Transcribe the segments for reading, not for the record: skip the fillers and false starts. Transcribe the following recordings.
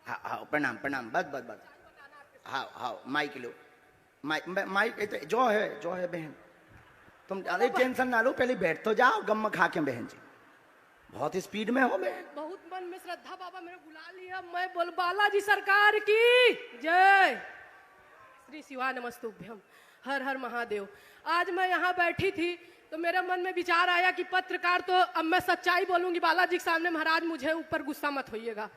हाँ हाँ, प्रणाम प्रणाम, बस बस बस। हाँ हाँ, माइक लो, माइक जो है बहन, तुम अरे टेंशन ना लो, पहले बैठ तो जाओ, गम खा के बहन जी, बहुत स्पीड में हो बहन। बहुत मन में श्रद्धा, बाबा मेरे बुला लिया। मैं बोल बालाजी सरकार की जय, श्री शिवा नमस्तुभ्यम, हर हर महादेव। आज मैं यहाँ बैठी थी तो मेरे मन में विचार आया कि पत्रकार तो अब मैं सच्चाई बोलूंगी बालाजी के सामने। महाराज मुझे ऊपर गुस्सा मत होइएगा,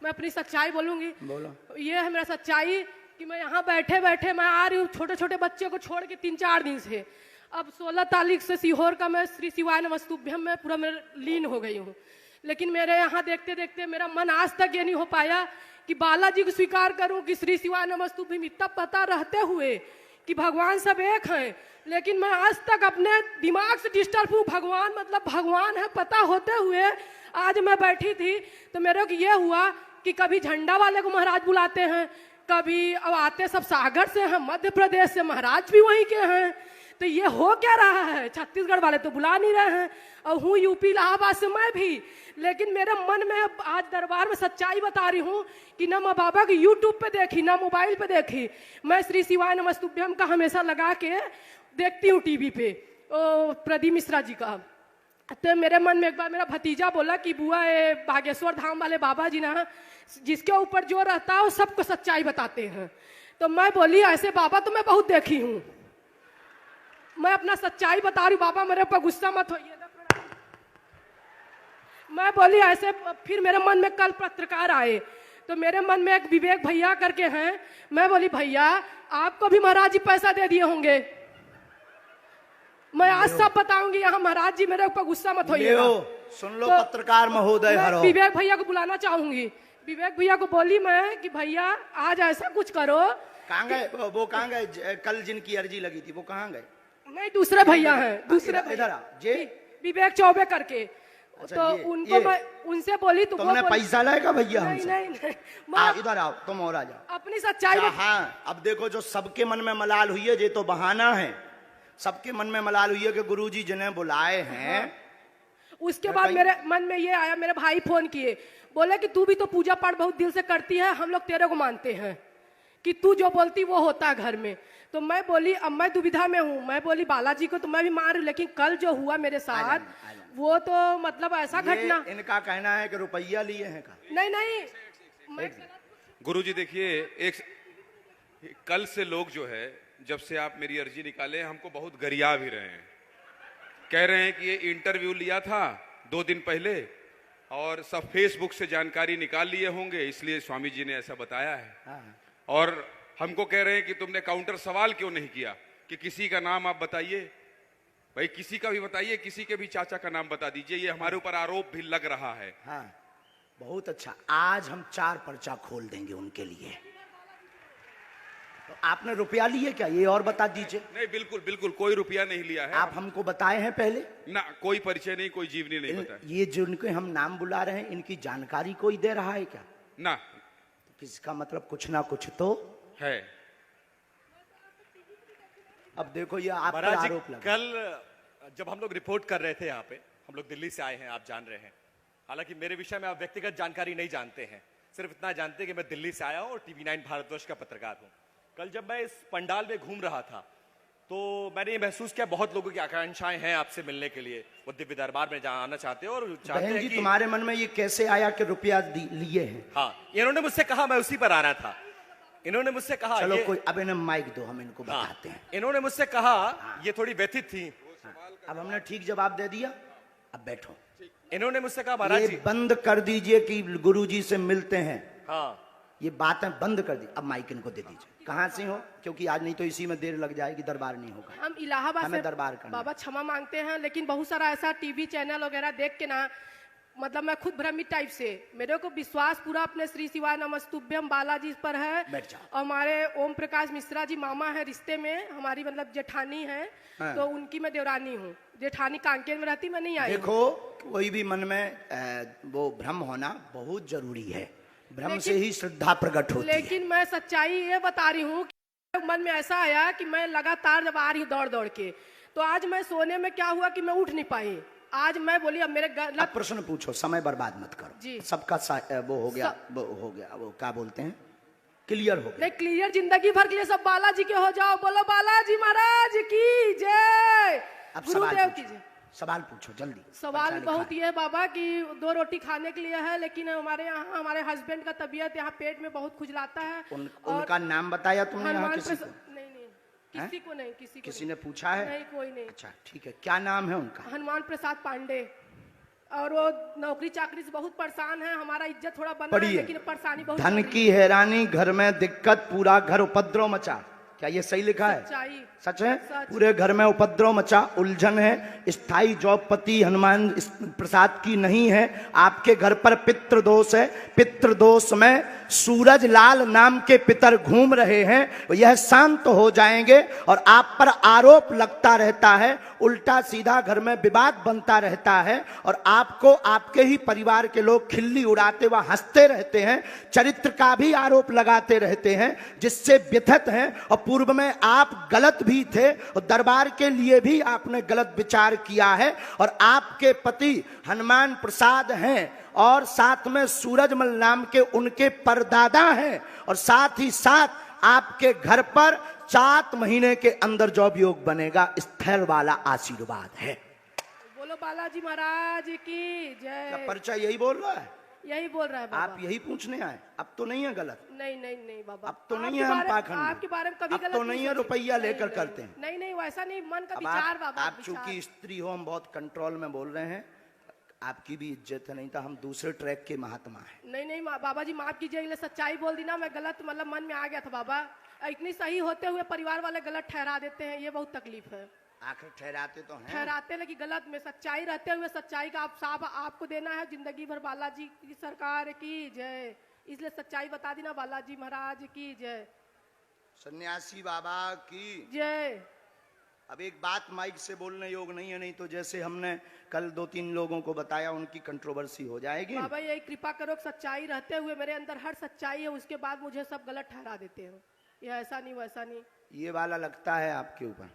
मैं अपनी सच्चाई बोलूंगी। बोलो। ये है मेरा सच्चाई कि मैं यहाँ बैठे बैठे मैं आ रही हूँ छोटे छोटे बच्चे को छोड़ के 3-4 दिन से। अब 16 तारीख से सीहोर का मैं श्री शिवाय नमस्तुभ्यम में पूरा मेरे लीन हो गई हूँ। लेकिन मेरे यहाँ देखते देखते मेरा मन आज तक ये नहीं हो पाया कि बालाजी को स्वीकार करूं कि श्री शिवाय नमस्तुभ्यम इतना पता रहते हुए कि भगवान सब एक हैं, लेकिन मैं आज तक अपने दिमाग से डिस्टर्ब हूँ। भगवान मतलब भगवान है पता होते हुए आज मैं बैठी थी तो मेरे को ये हुआ कि कभी झंडा वाले को महाराज बुलाते हैं, कभी अब आते सब सागर से हैं, मध्य प्रदेश से महाराज भी वहीं के हैं। तो ये हो क्या रहा है? छत्तीसगढ़ वाले तो बुला नहीं रहे हैं और हूँ यूपी इलाहाबाद से मैं भी। लेकिन मेरे मन में आज दरबार में सच्चाई बता रही हूँ कि ना मैं बाबा की यूट्यूब पे देखी ना मोबाइल पे देखी, मैं श्री शिवाय नमस्तुभ्यम का हमेशा लगा के देखती हूँ टीवी पे प्रदीप मिश्रा जी का। तो मेरे मन में एक बार मेरा भतीजा बोला कि बुआ ये बागेश्वर धाम वाले बाबा जी ना जिसके ऊपर जो रहता है वो सबको सच्चाई बताते हैं। तो मैं बोली ऐसे बाबा तो मैं बहुत देखी हूँ, मैं अपना सच्चाई बता रही हूँ, बाबा मेरे ऊपर गुस्सा मत होइएगा। मैं बोली ऐसे। फिर मेरे मन में कल पत्रकार आए तो मेरे मन में एक विवेक भैया करके हैं, मैं बोली भैया आपको भी महाराज जी पैसा दे दिए होंगे, मैं आज सब बताऊंगी। यहाँ महाराज जी मेरे ऊपर गुस्सा मत होइएगा। सुन लो तो पत्रकार महोदय, मैं विवेक भैया को बुलाना चाहूंगी। विवेक भैया को बोली मैं कि भैया आज ऐसा कुछ करो। कहाँ गए वो? कहाँ गए कल जिनकी अर्जी लगी थी वो कहाँ गए? नहीं दूसरे भैया हैं, दूसरे इधर आ जे विवेक चौबे करके। अच्छा, तो उनको मैं उनसे बोली तो तुमने पैसा लाएगा भैया हमसे? नहीं इधर आओ, तुम और आ जाओ। अपनी सच्चाई हाँ, अब देखो जो सबके मन में मलाल हुई है ये तो बहाना है। सबके मन में मलाल हुई है कि गुरुजी जिन्हें बुलाए हैं। उसके बाद मेरे मन में ये आया, मेरे भाई फोन किए, बोले कि तू भी तो पूजा पाठ बहुत दिल से करती है, हम लोग तेरे को मानते हैं कि तू जो बोलती वो होता है घर में। तो मैं बोली अब मैं दुविधा में हूँ, मैं बोली बालाजी को तो मैं भी मान रही हूँ, लेकिन कल जो हुआ मेरे साथ वो तो मतलब ऐसा घटना। इनका कहना है कि रुपया लिए हैं का? नहीं गुरुजी देखिए, एक कल से लोग जो है जब से आप मेरी अर्जी निकाले हमको बहुत गरिया भी रहे हैं, कह रहे हैं कि ये इंटरव्यू लिया था 2 दिन पहले और सब फेसबुक से जानकारी निकाल लिए होंगे इसलिए स्वामी जी ने ऐसा बताया है। और हमको कह रहे हैं कि तुमने काउंटर सवाल क्यों नहीं किया कि किसी का नाम आप बताइए। भाई किसी का भी बताइए, किसी के भी चाचा का नाम बता दीजिए, ये हमारे ऊपर आरोप भी लग रहा है। हाँ, बहुत अच्छा, आज हम 4 पर्चा खोल देंगे उनके लिए। तो आपने रुपया लिए क्या ये और बता दीजिए? नहीं बिल्कुल बिल्कुल कोई रुपया नहीं लिया है। आप हमको बताए हैं पहले ना? कोई परिचय नहीं, कोई जीवनी नहीं बताया। ये जिनके हम नाम बुला रहे हैं इनकी जानकारी कोई दे रहा है क्या? ना। तो इसका मतलब कुछ ना कुछ तो है। अब देखो ये आप पर आरोप लगा। कल जब हम लोग रिपोर्ट कर रहे थे यहाँ पे, हम लोग दिल्ली से आए हैं, आप जान रहे हैं। हालांकि मेरे विषय में आप व्यक्तिगत जानकारी नहीं जानते हैं, सिर्फ इतना जानते हैं कि मैं दिल्ली से आया हूँ और TV9 भारतवर्ष का पत्रकार हूँ। कल जब मैं इस पंडाल में घूम रहा था तो मैंने ये महसूस किया बहुत लोगों की आकांक्षाएं हैं आपसे मिलने के लिए, वो दिव्य दरबार में आना चाहते हैं और चाहते हैं कि तुम्हारे मन में ये कैसे आया कि रुपया लिए हैं? हाँ, इन्होंने मुझसे कहा, मैं उसी पर आना था। इन्होंने मुझसे कहा चलो कोई अब इन्हें माइक दो, हम इनको बताते हैं। इन्होंने मुझसे कहा, ये थोड़ी व्यथित थी। अब हमने ठीक जवाब दे दिया, अब बैठो। इन्होंने मुझसे कहा महाराज जी बंद कर दीजिए कि गुरुजी से मिलते हैं। हाँ, ये बातें बंद कर दी। अब माइक इनको दे दीजिए। कहाँ से हो? क्योंकि आज नहीं तो इसी में देर लग जाएगी, दरबार नहीं होगा। हम इलाहाबाद से दरबार करना। बाबा क्षमा मांगते हैं, लेकिन बहुत सारा ऐसा टीवी चैनल वगैरह देख के ना मतलब मैं खुद भ्रमित टाइप से, मेरे को विश्वास पूरा अपने श्री शिवाय नमस्तुभ्यम बालाजी पर है। हमारे ओम प्रकाश मिश्रा जी मामा है रिश्ते में, हमारी मतलब जेठानी है। तो उनकी मैं देवरानी हूँ, जेठानी कांकेर में रहती, मैं नहीं आई। देखो कोई भी मन में वो भ्रम होना बहुत जरूरी है, भ्रम से ही श्रद्धा प्रकट होती है। लेकिन मैं सच्चाई ये बता रही हूँ कि मन में ऐसा आया कि मैं लगातार जब आ रही हूँ दौड़ दौड़ के, तो आज मैं सोने में क्या हुआ कि मैं उठ नहीं पाई। आज मैं बोली अब मेरे अब गलत प्रश्न पूछो, समय बर्बाद मत करो। जी। सबका वो हो गया, वो क्या बोलते हैं, क्लियर हो गया। नहीं, क्लियर जिंदगी भर के लिए सब बालाजी के हो जाओ। बोलो बालाजी महाराज की जय, अब गुरुदेव की जय। सवाल पूछो जल्दी। सवाल अच्छा लिखा बहुत है। ये है बाबा कि 2 रोटी खाने के लिए है, लेकिन हमारे यहाँ हमारे हस्बैंड का तबीयत यहाँ पेट में बहुत खुजलाता है। और उनका नाम बताया तुमने यहाँ हनुमान किसी को? नहीं नहीं, किसी को नहीं, किसी को किसी ने पूछा है? नहीं, कोई नहीं। अच्छा ठीक है, क्या नाम है उनका? हनुमान प्रसाद पांडे। और वो नौकरी चाकरी से बहुत परेशान है। हमारा इज्जत थोड़ा बना है, पढ़िए, लेकिन परेशानी बहुत धन चल रही की हैरानी, घर में दिक्कत, पूरा घर उपद्रव मचा। क्या ये सही लिखा है? सच्चाई। सच है? सच। पूरे घर में उपद्रव मचा, उलझन है, स्थायी जॉबपति हनुमान प्रसाद की नहीं है। आपके घर पर पितृदोष है, पितृदोष में सूरज लाल नाम के पितर घूम रहे हैं। यह शांत हो जाएंगे और आप पर आरोप लगता रहता है, उल्टा सीधा घर में विवाद बनता रहता है और आपको आपके ही परिवार के लोग खिल्ली उड़ाते व हंसते रहते हैं, चरित्र का भी आरोप लगाते रहते हैं, जिससे व्यथित हैं। और पूर्व में आप गलत भी थे और दरबार के लिए भी आपने गलत विचार किया है। और आपके पति हनुमान प्रसाद हैं और साथ में सूरजमल नाम के उनके परदादा हैं। और साथ ही साथ आपके घर पर 7 महीने के अंदर जॉब योग बनेगा, स्थैर्य वाला आशीर्वाद है। बोलो बालाजी महाराज की क्या जय। पर्चा यही बोल रहा है? यही बोल रहा है बाबा। आप यही पूछने आए? अब तो नहीं है गलत? नहीं नहीं नहीं बाबा, अब तो नहीं आपके है हम बारे- पाखंड में। आपके बारे में कभी अब गलत तो नहीं है सोचे। रुपया नहीं, लेकर नहीं, करते हैं। नहीं नहीं, वैसा नहीं, मन का अब विचार बाबा, आप विचार। चूंकि स्त्री हो, हम बहुत कंट्रोल में बोल रहे हैं, आपकी भी इज्जत है, नहीं तो हम दूसरे ट्रैक के महात्मा हैं। नहीं नहीं बाबा जी माफ कीजिए, सच्चाई बोल दी ना, मैं गलत मतलब मन में आ गया था बाबा। इतनी सही होते हुए परिवार वाले गलत ठहरा देते हैं, ये बहुत तकलीफ है। आखिर ठहराते तो हैं। ठहराते लेकिन गलत में, सच्चाई रहते हुए सच्चाई का आप साफ आपको देना है। जिंदगी भर बालाजी की सरकार की जय, इसलिए सच्चाई बता दी ना, बालाजी महाराज की जय। सन्यासी बाबा की जय। अब एक बात माइक से बोलने योग नहीं है, नहीं तो जैसे हमने कल 2-3 लोगों को बताया उनकी कंट्रोवर्सी हो जाएगी। बाबा यही कृपा करो, सच्चाई रहते हुए मेरे अंदर हर सच्चाई है, उसके बाद मुझे सब गलत ठहरा देते हो। ये ऐसा नहीं वैसा नहीं। ये वाला लगता है आपके ऊपर,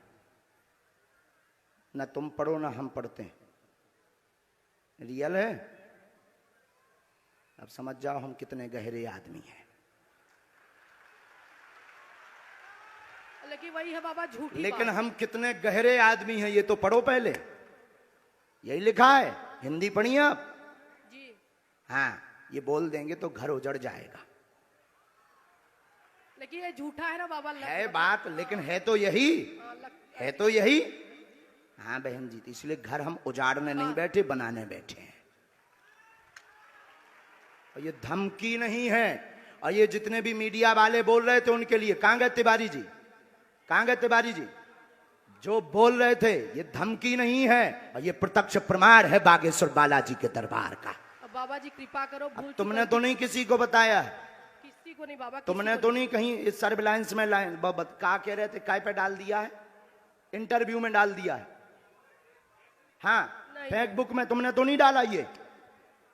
न तुम पढ़ो ना हम पढ़ते हैं, रियल है। अब समझ जाओ हम कितने गहरे आदमी हैं। लेकिन वही है बाबा, झूठी लेकिन बात। हम कितने गहरे आदमी हैं ये तो पढ़ो पहले, यही लिखा है। हिंदी पढ़िए आप? जी। हाँ, ये बोल देंगे तो घर उजड़ जाएगा। लेकिन ये झूठा है ना बाबा। है बात, लेकिन है तो यही, है तो यही। हाँ बहन जी, तो इसलिए घर हम उजाड़ने नहीं बैठे, बनाने बैठे हैं। और ये धमकी नहीं है। और ये जितने भी मीडिया वाले बोल रहे थे उनके लिए, कहां गए तिवारी जी? कहां गए तिवारी जी? जो बोल रहे थे ये धमकी नहीं है, और ये प्रत्यक्ष प्रमाण है बागेश्वर बालाजी के दरबार का। अब बाबा जी कृपा करो, भूल तुमने तो नहीं किसी को बताया, किसी को नहीं बाबा, तुमने तो नहीं कहीं इस सर्विलांस में क्या कह रहे थे, काय पे डाल दिया है, इंटरव्यू में डाल दिया है। हाँ, फेसबुक में तुमने तो नहीं डाला, ये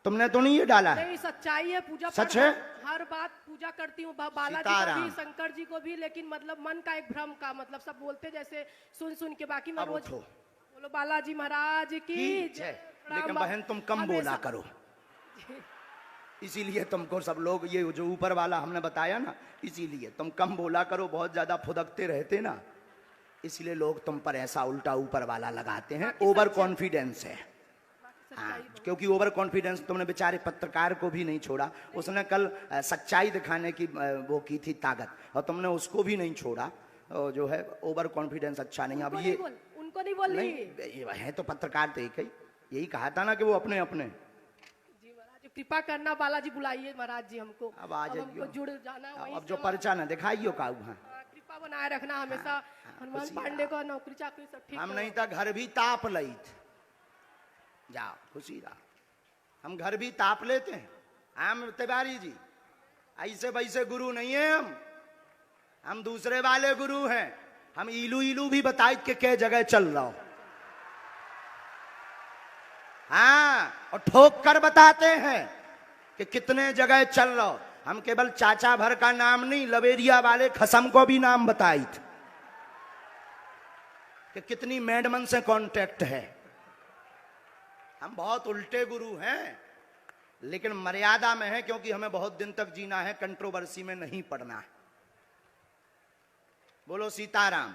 तुमने तो नहीं ये डाला है। नहीं, सच्चाई है, पूजा सच है? हर बात पूजा करती हूँ बालाजी को सीताराम। भी, शंकर जी को भी, लेकिन मतलब मन का एक भ्रम का मतलब सब बोलते जैसे सुन सुन के, बाकी मैं अब रोज उठो। बोलो बालाजी महाराज की जय। लेकिन राम बहन तुम कम बोला हमेशा- करो, इसीलिए तुमको सब लोग ये जो ऊपर वाला हमने बताया ना, इसीलिए तुम कम बोला करो, बहुत ज्यादा फुदकते रहते ना, इसलिए लोग तुम पर ऐसा उल्टा ऊपर वाला लगाते हैं। ओवर कॉन्फिडेंस है। हाँ, क्योंकि ओवर कॉन्फिडेंस तुमने बेचारे पत्रकार को भी नहीं छोड़ा। उसने कल सच्चाई दिखाने की वो की थी ताकत, और तुमने उसको भी नहीं छोड़ा। जो है ओवर कॉन्फिडेंस अच्छा नहीं। अब ये उनको नहीं बोल रही। नहीं है तो पत्रकार तो एक ही, यही कहा था ना कि वो अपने अपने। जी महाराज कृपा करना, बालाजी बुलाइए महाराज जी हमको। अब आ हमको जाइयो। जुड़ जाना वहीं अब से जो हमारा- पर्चा ना दिखाइयो का कृपा बनाए रखना हमेशा। हनुमान खुशी पांडे को नौकरी चाकरी सब ठीक हम हो। नहीं था घर भी ताप लई जाओ, खुशी रहा। हम घर भी ताप लेते हैं। हम तिवारी जी ऐसे वैसे गुरु नहीं है, हम दूसरे वाले गुरु हैं। हम इलू इलू भी बताए कि क्या जगह चल रहा हो। हाँ, और ठोक कर बताते हैं कि कितने जगह चल रहा हो। हम केवल चाचा भर का नाम नहीं, लवेरिया वाले खसम को भी नाम बताई थे कि कितनी मैडमन से कांटेक्ट है। हम बहुत उल्टे गुरु हैं, लेकिन मर्यादा में है, क्योंकि हमें बहुत दिन तक जीना है, कंट्रोवर्सी में नहीं पड़ना है। बोलो सीताराम।